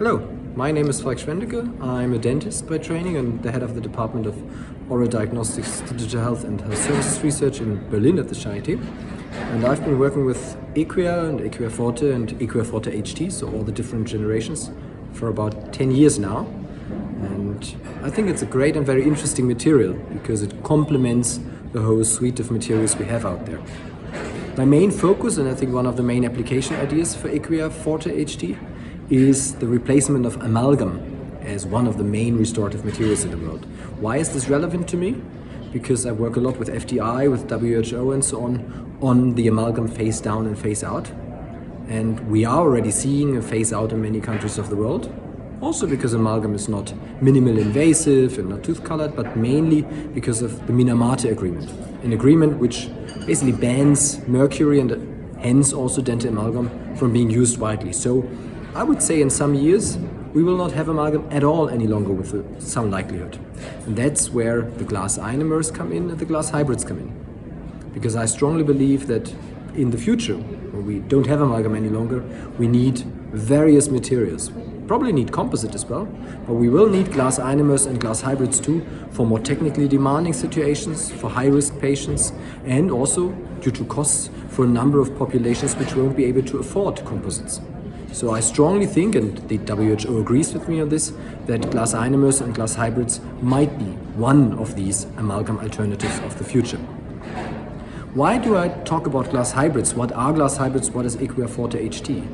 Hello, my name is Falk Schwendicke. I'm a dentist by training and the head of the Department of Oral Diagnostics, Digital Health and Health Services Research in Berlin at the Charité. And I've been working with Equia and Equia Forte and Equia Forte HT, so all the different generations, for about 10 years now. And I think it's a great and very interesting material because it complements the whole suite of materials we have out there. My main focus, and I think one of the main application ideas for Equia Forte HT, is the replacement of amalgam as one of the main restorative materials in the world. Why is this relevant to me? Because I work a lot with FDI, with WHO and so on the amalgam phase down and phase out. And we are already seeing a phase out in many countries of the world. Also because amalgam is not minimal invasive and not tooth colored, but mainly because of the Minamata agreement. An agreement which basically bans mercury and hence also dental amalgam from being used widely. So I would say in some years we will not have amalgam at all any longer with some likelihood. And that's where the glass ionomers come in and the glass hybrids come in. Because I strongly believe that in the future, when we don't have amalgam any longer, we need various materials. Probably need composite as well, but we will need glass ionomers and glass hybrids too for more technically demanding situations, for high-risk patients, and also, due to costs, for a number of populations which won't be able to afford composites. So I strongly think, and the WHO agrees with me on this, that glass ionomers and glass hybrids might be one of these amalgam alternatives of the future. Why do I talk about glass hybrids? What are glass hybrids? What is Equia Forte HT?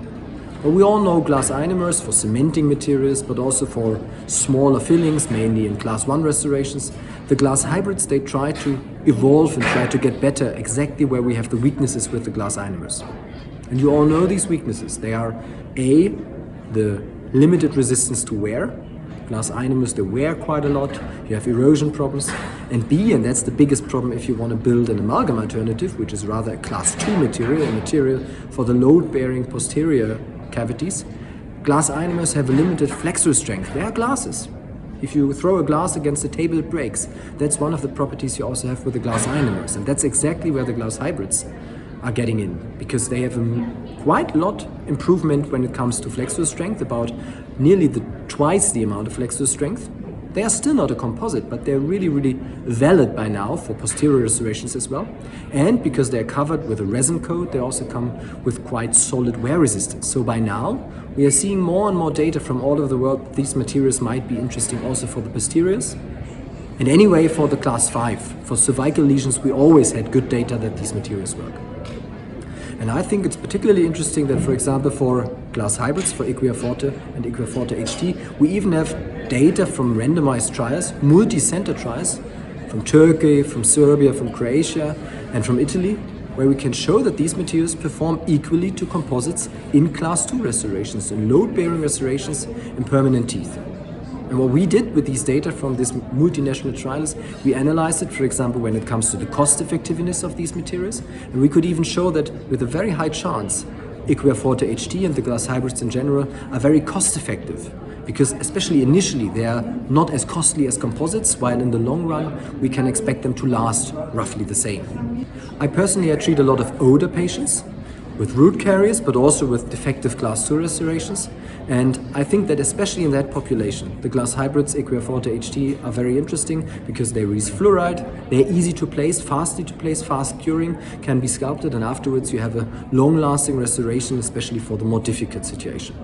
Well, we all know glass ionomers for cementing materials, but also for smaller fillings, mainly in class 1 restorations. The glass hybrids, they try to evolve and try to get better exactly where we have the weaknesses with the glass ionomers. And you all know these weaknesses. They are A, the limited resistance to wear. Glass ionomers, they wear quite a lot. You have erosion problems. And B, and that's the biggest problem if you want to build an amalgam alternative, which is rather a class 2 material, a material for the load-bearing posterior cavities. Glass ionomers have a limited flexural strength. They are glasses. If you throw a glass against a table, it breaks. That's one of the properties you also have with the glass ionomers. And that's exactly where the glass hybrids are getting in, because they have quite a lot improvement when it comes to flexural strength, about nearly twice the amount of flexural strength. They are still not a composite, but they're really, really valid by now for posterior restorations as well. And because they're covered with a resin coat, they also come with quite solid wear resistance. So by now, we are seeing more and more data from all over the world. These materials might be interesting also for the posteriors. And anyway, for the class 5, for cervical lesions, we always had good data that these materials work. And I think it's particularly interesting that, for example, for glass hybrids, for Equia Forte and Equia Forte HT, we even have data from randomized trials, multi-center trials, from Turkey, from Serbia, from Croatia, and from Italy, where we can show that these materials perform equally to composites in class 2 restorations, in load-bearing restorations, in permanent teeth. And what we did with these data from this multinational trials, we analyzed it, for example, when it comes to the cost effectiveness of these materials. And we could even show that with a very high chance, Equia Forte HT and the glass hybrids in general are very cost effective. Because especially initially, they are not as costly as composites, while in the long run, we can expect them to last roughly the same. I treat a lot of older patients with root caries, but also with defective class 2 restorations. And I think that especially in that population, the glass hybrids, Equia Forte HT, are very interesting because they release fluoride, they're easy to place, fast curing, can be sculpted, and afterwards you have a long-lasting restoration, especially for the more difficult situation.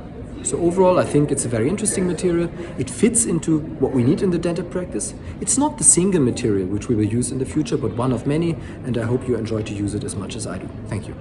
So overall, I think it's a very interesting material. It fits into what we need in the dental practice. It's not the single material which we will use in the future, but one of many, and I hope you enjoy to use it as much as I do. Thank you.